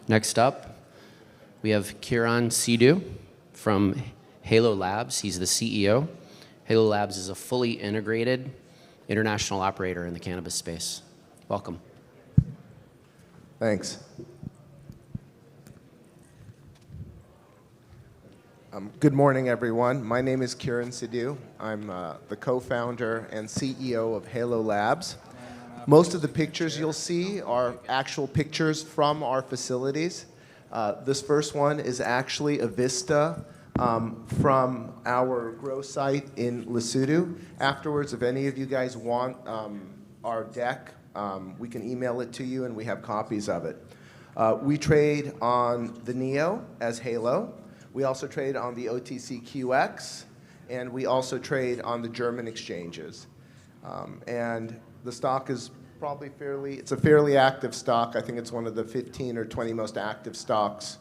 Next up, we have Kiran Sidhu from Halo Labs. He's the CEO. Halo Labs is a fully integrated international operator in the cannabis space. Welcome. Thanks. Good morning, everyone. My name is Kiran Sidhu. I'm the co-founder and CEO of Halo Labs. Most of the pictures you'll see are actual pictures from our facilities. This first one is actually a vista from our grow site in Lesotho. Afterwards, if any of you guys want our deck, we can email it to you and we have copies of it. We trade on the NEO as Halo. We also trade on the OTCQX, and we also trade on the German exchanges. And the stock is probably it's a fairly active stock. I think it's one of the 15 or 20 most active stocks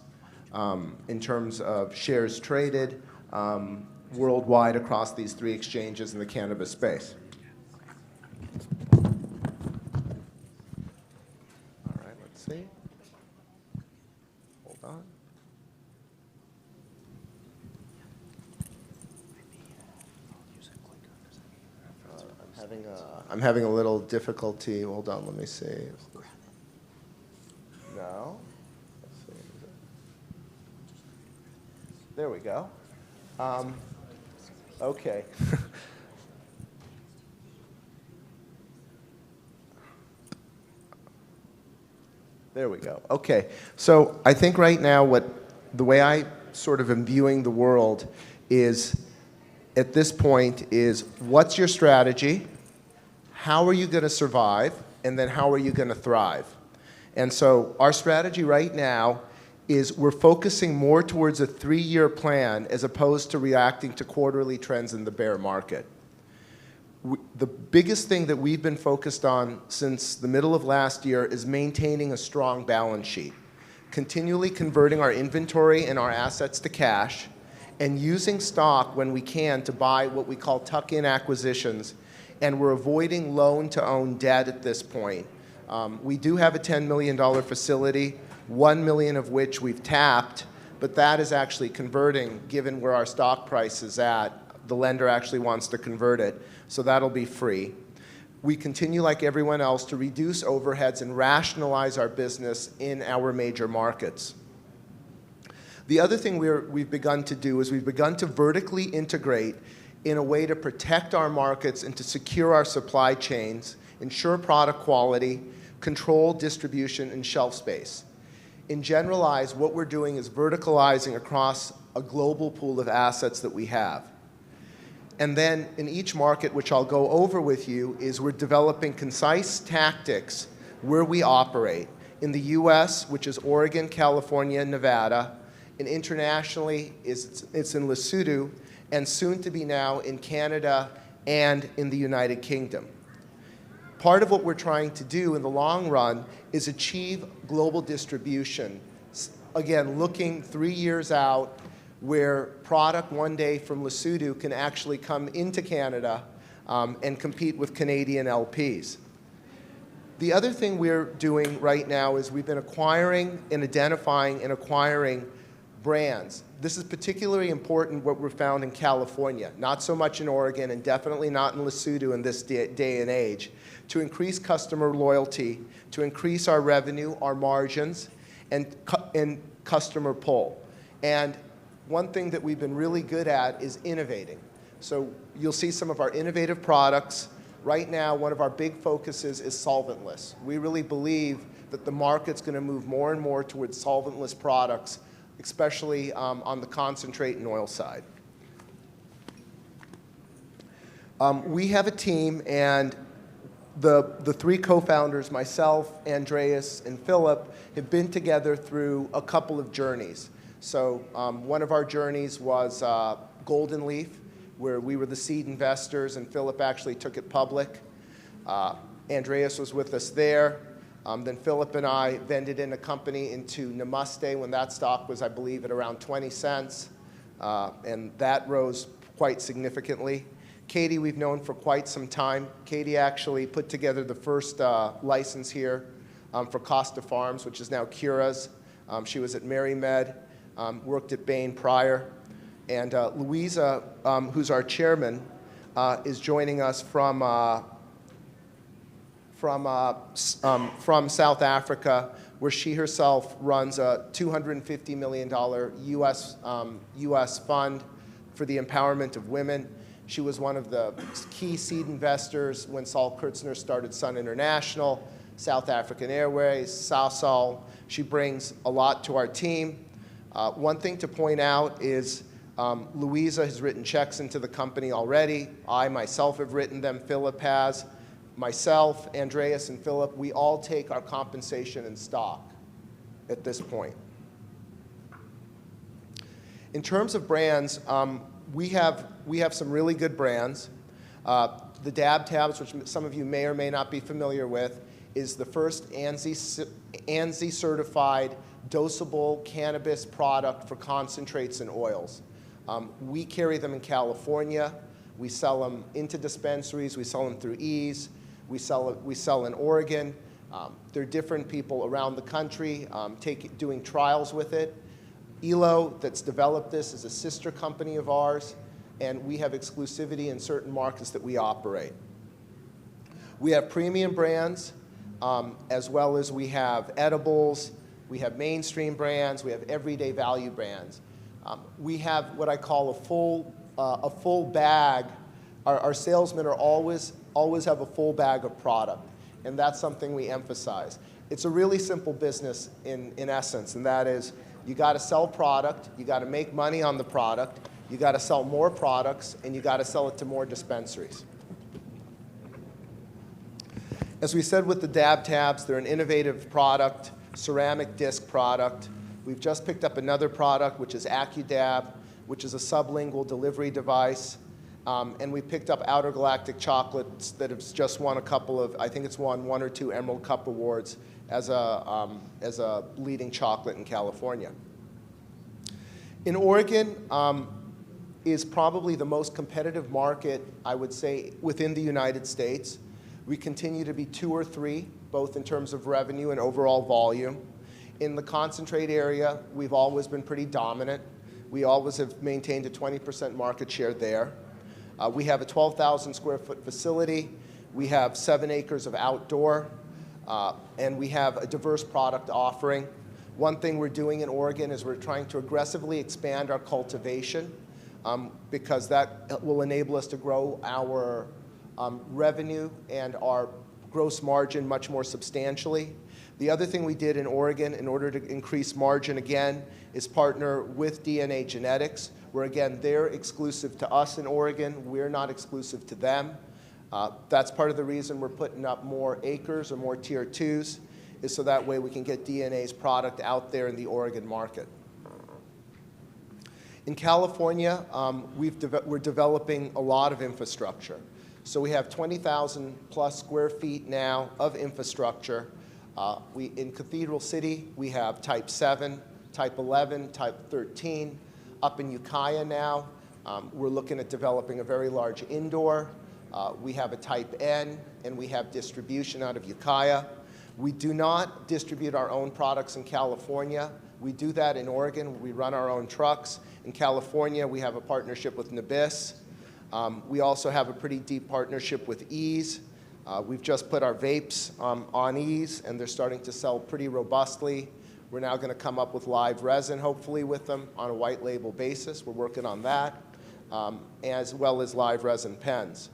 in terms of shares traded worldwide across these 3 exchanges in the cannabis space. All right, let's see. Hold on. I'm having a little difficulty. Hold on, let me see. No? Let's see. There we go. Okay. There we go. Okay. So I think right now the way I sort of am viewing the world is, at this point, is what's your strategy? How are you going to survive? And then how are you going to thrive? And so our strategy right now is we're focusing more towards a 3-year plan as opposed to reacting to quarterly trends in the bear market. The biggest thing that we've been focused on since the middle of last year is maintaining a strong balance sheet, continually converting our inventory and our assets to cash, and using stock when we can to buy what we call tuck-in acquisitions. And we're avoiding loan-to-own debt at this point. We do have a $10 million facility, $1 million of which we've tapped, but that is actually converting, given where our stock price is at. The lender actually wants to convert it, so that'll be free. We continue, like everyone else, to reduce overheads and rationalize our business in our major markets. The other thing we've begun to do is we've begun to vertically integrate in a way to protect our markets and to secure our supply chains, ensure product quality, control distribution, and shelf space. In generalize, what we're doing is verticalizing across a global pool of assets that we have. And then in each market, which I'll go over with you, is we're developing concise tactics where we operate. In the US, which is Oregon, California, and Nevada, and internationally, it's in Lesotho, and soon to be now in Canada and in the United Kingdom. Part of what we're trying to do in the long run is achieve global distribution. Again, looking 3 years out, where product one day from Lesotho can actually come into Canada and compete with Canadian LPs. The other thing we're doing right now is we've been acquiring and identifying and acquiring brands. This is particularly important what we're found in California, not so much in Oregon and definitely not in Lesotho in this day and age, to increase customer loyalty, to increase our revenue, our margins, and customer pull. And one thing that we've been really good at is innovating. So you'll see some of our innovative products. Right now, one of our big focuses is solventless. We really believe that the market's going to move more and more towards solventless products, especially on the concentrate and oil side. We have a team, and the 3 co-founders, myself, Andreas, and Philip, have been together through a couple of journeys. So one of our journeys was Golden Leaf, where we were the seed investors, and Philip actually took it public. Andreas was with us there. Then Philip and I vended in a company into Namaste when that stock was, I believe, at around 20 cents. And that rose quite significantly. Katie, we've known for quite some time. Katie actually put together the first license here for Costa Farms, which is now Cura's. She was at MaryMed, worked at Bain prior. And Louisa, who's our chairman, is joining us from South Africa, where she herself runs a $250 million US fund for the empowerment of women. She was one of the key seed investors when Saul Kurtzner started Sun International, South African Airways, Sasol. She brings a lot to our team. One thing to point out is Louisa has written checks into the company already. I myself have written them. Philip has. Myself, Andreas, and Philip, we all take our compensation in stock at this point. In terms of brands, we have some really good brands. The Dab Tabs, which some of you may or may not be familiar with, is the first ANSI certified dosable cannabis product for concentrates and oils. We carry them in California. We sell them into dispensaries. We sell them through Ease. We sell in Oregon. There are different people around the country doing trials with it. ELO, that's developed this, is a sister company of ours, and we have exclusivity in certain markets that we operate. We have premium brands, as well as we have edibles, we have mainstream brands, we have everyday value brands. We have what I call a full bag. Our salesmen are always have a full bag of product, and that's something we emphasize. It's a really simple business in essence, and that is you got to sell product, you got to make money on the product, you got to sell more products, and you got to sell it to more dispensaries. As we said with the Dab Tabs, they're an innovative product, ceramic disc product. We've just picked up another product, which is AccuDab, which is a sublingual delivery device. And we picked up Outer Galactic Chocolates that have just won a couple of, I think it's won 1 or 2 Emerald Cup Awards as a leading chocolate in California. In Oregon is probably the most competitive market, I would say, within the United States. We continue to be 2 or 3, both in terms of revenue and overall volume. In the concentrate area, we've always been pretty dominant. We always have maintained a 20% market share there. We have a 12,000 square foot facility. We have 7 acres of outdoor, and we have a diverse product offering. One thing we're doing in Oregon is we're trying to aggressively expand our cultivation because that will enable us to grow our revenue and our gross margin much more substantially. The other thing we did in Oregon in order to increase margin again is partner with DNA Genetics, where again, they're exclusive to us in Oregon. We're not exclusive to them. That's part of the reason we're putting up more acres or more tier 2s, is so that way we can get DNA's product out there in the Oregon market. In California, we're developing a lot of infrastructure. So we have 20,000 plus square feet now of infrastructure. In Cathedral City, we have Type 7, Type 11, Type 13. Up in Ukiah now, we're looking at developing a very large indoor. We have a Type N, and we have distribution out of Ukiah. We do not distribute our own products in California. We do that in Oregon. We run our own trucks. In California, we have a partnership with Cannabis. We also have a pretty deep partnership with Ease. We've just put our vapes on Ease, and they're starting to sell pretty robustly. We're now going to come up with live resin, hopefully, with them on a white label basis. We're working on that, as well as live resin pens.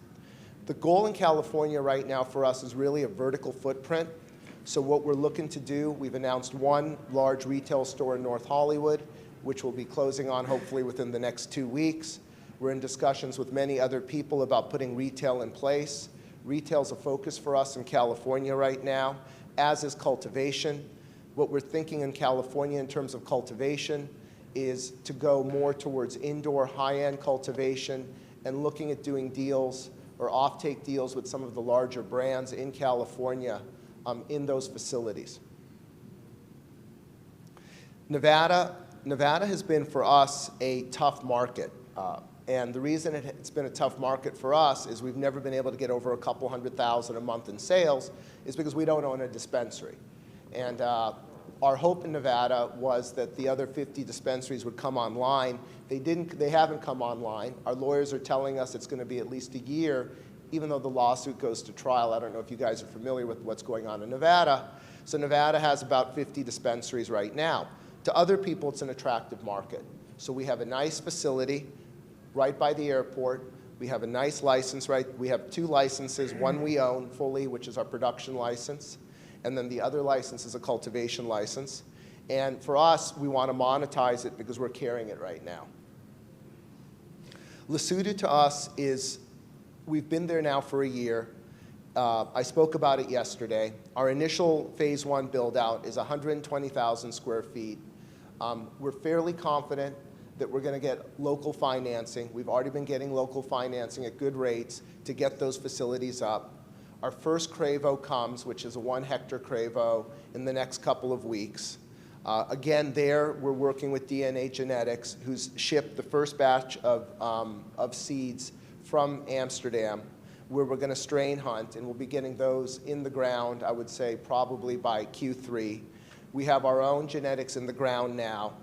The goal in California right now for us is really a vertical footprint. So what we're looking to do, we've announced 1 large retail store in North Hollywood, which will be closing on hopefully within the next 2 weeks. We're in discussions with many other people about putting retail in place. Retail's a focus for us in California right now, as is cultivation. What we're thinking in California in terms of cultivation is to go more towards indoor high-end cultivation and looking at doing deals or offtake deals with some of the larger brands in California in those facilities. Nevada has been for us a tough market. And the reason it's been a tough market for us is we've never been able to get over a couple $100,000 a month in sales is because we don't own a dispensary. And our hope in Nevada was that the other 50 dispensaries would come online. They haven't come online. Our lawyers are telling us it's going to be at least a year, even though the lawsuit goes to trial. I don't know if you guys are familiar with what's going on in Nevada. So Nevada has about 50 dispensaries right now. To other people, it's an attractive market. So we have a nice facility right by the airport. We have a nice license, right? We have 2 licenses, one we own fully, which is our production license, and then the other license is a cultivation license. And for us, we want to monetize it because we're carrying it right now. Lesotho to us is, we've been there now for a year. I spoke about it yesterday. Our initial phase 1 build out is 120,000 square feet. We're fairly confident that we're going to get local financing. We've already been getting local financing at good rates to get those facilities up. Our first Cravo comes, which is a 1 hectare Cravo, in the next couple of weeks. Again, there we're working with DNA Genetics, who's shipped the first batch of seeds from Amsterdam, where we're going to strain hunt, and we'll be getting those in the ground, I would say, probably by Q3. We have our own genetics in the ground now.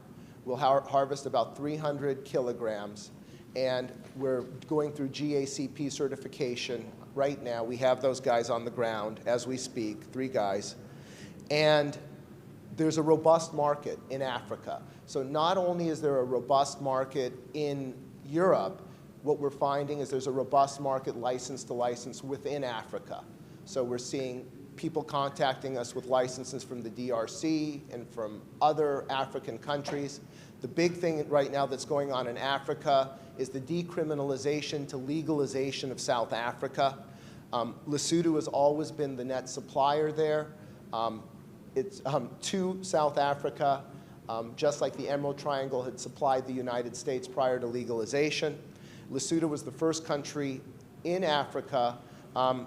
We'll harvest about 300 kilograms, and we're going through GACP certification right now. We have those guys on the ground as we speak, 3 guys. And there's a robust market in Africa. So not only is there a robust market in Europe, what we're finding is there's a robust market license to license within Africa. So we're seeing people contacting us with licenses from the DRC and from other African countries. The big thing right now that's going on in Africa is the decriminalization to legalization of South Africa. Lesotho has always been the net supplier there. It's to South Africa, just like the Emerald Triangle had supplied the United States prior to legalization. Lesotho was the first country in Africa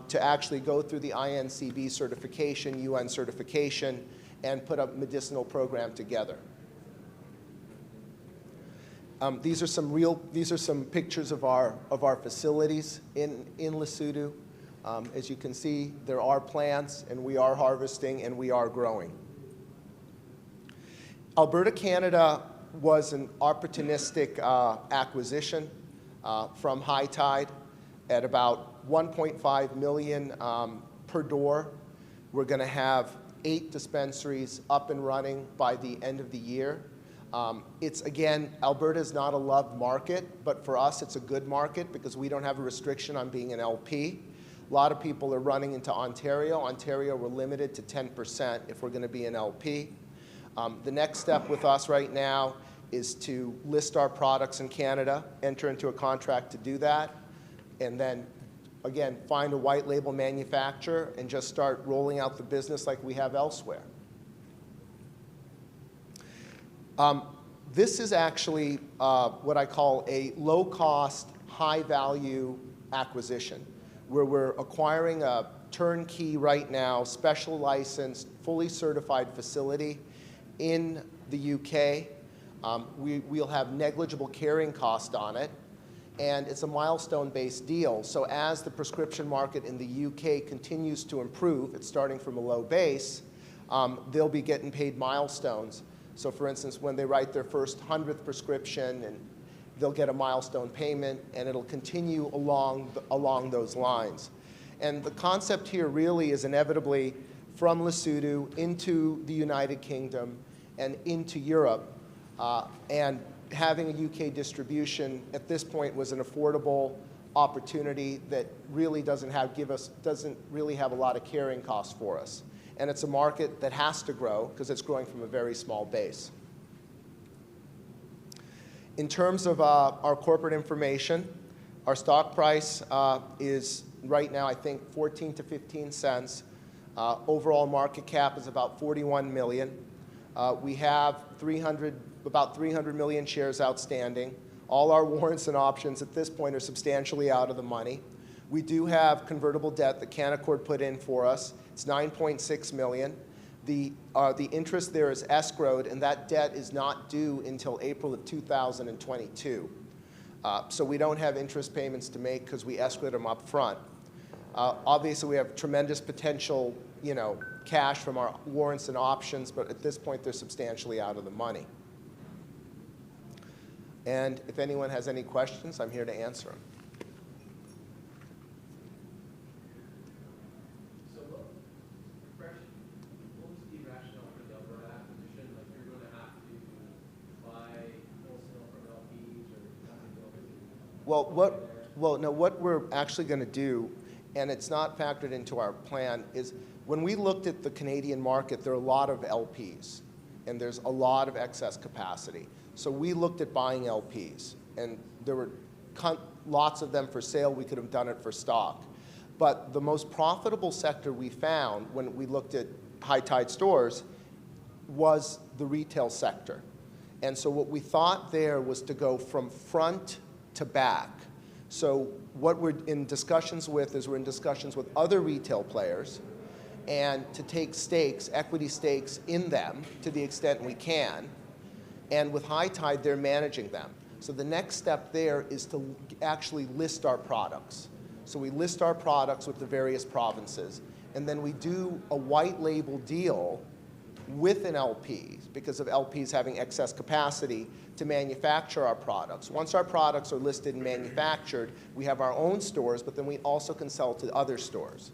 to actually go through the INCB certification, UN certification, and put a medicinal program together. These are some pictures of our facilities in Lesotho. As you can see, there are plants, and we are harvesting, and we are growing. Alberta, Canada was an opportunistic acquisition from High Tide at about $1.5 million per door. We're going to have 8 dispensaries up and running by the end of the year. It's, again, Alberta is not a loved market, but for us it's a good market because we don't have a restriction on being an LP. A lot of people are running into Ontario. Ontario, we're limited to 10% if we're going to be an LP. The next step with us right now is to list our products in Canada, enter into a contract to do that, and then, again, find a white label manufacturer and just start rolling out the business like we have elsewhere. This is actually what I call a low-cost, high-value acquisition, where we're acquiring a turnkey right now, special licensed, fully certified facility in the UK. We'll have negligible carrying cost on it, and it's a milestone-based deal. So as the prescription market in the UK continues to improve, it's starting from a low base, they'll be getting paid milestones. So for instance, when they write their first 100th prescription, and they'll get a milestone payment, and it'll continue along those lines. And the concept here really is inevitably from Lesotho into the United Kingdom and into Europe, and having a UK distribution at this point was an affordable opportunity that really doesn't really have a lot of carrying costs for us. And it's a market that has to grow because it's growing from a very small base. In terms of our corporate information, our stock price is right now, I think, 14 to 15 cents. Overall market cap is about 41 million. We have about 300 million shares outstanding. All our warrants and options at this point are substantially out of the money. We do have convertible debt that Canaccord put in for us. It's 9.6 million. The interest there is escrowed, and that debt is not due until April of 2022. So we don't have interest payments to make because we escrowed them up front. Obviously, we have tremendous potential, cash from our warrants and options, but at this point they're substantially out of the money. And if anyone has any questions, I'm here to answer them. So what was the rationale for the Alberta acquisition? Like you're going to have to buy wholesale from LPs or something? What we're actually going to do, and it's not factored into our plan, is when we looked at the Canadian market, there are a lot of LPs, and there's a lot of excess capacity. So we looked at buying LPs, and there were lots of them for sale. We could have done it for stock. But the most profitable sector we found when we looked at high tide stores was the retail sector. And so what we thought there was to go from front to back. So what we're in discussions with is we're in discussions with other retail players and to take stakes, equity stakes in them to the extent we can. And with High Tide, they're managing them. So the next step there is to actually list our products. So we list our products with the various provinces, and then we do a white label deal with an LP, because of LPs having excess capacity, to manufacture our products. Once our products are listed and manufactured, we have our own stores, but then we also can sell to other stores.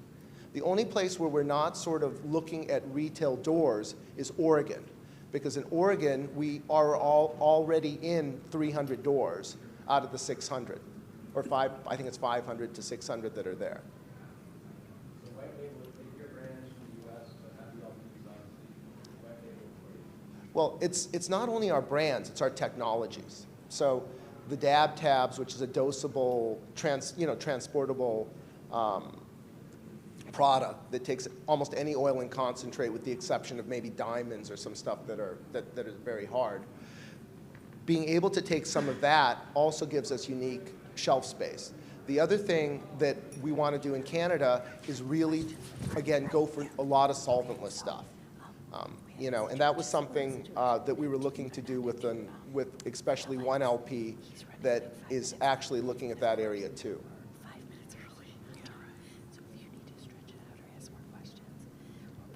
The only place where we're not sort of looking at retail doors is Oregon. Because in Oregon, we are already in 300 doors out of the 600, or I think it's 500 to 600 that are there. So white label would take your brands from the U.S. but have the LPs obviously white label for you. Well, it's not only our brands, it's our technologies. So the dab tabs, which is a dosable, transportable product that takes almost any oil and concentrate with the exception of maybe diamonds or some stuff that is very hard. Being able to take some of that also gives us unique shelf space. The other thing that we want to do in Canada is really, again, go for a lot of solventless stuff. And that was something that we were looking to do with especially one LP that is actually looking at that area too.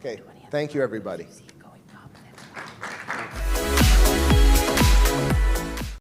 Okay, thank you, everybody.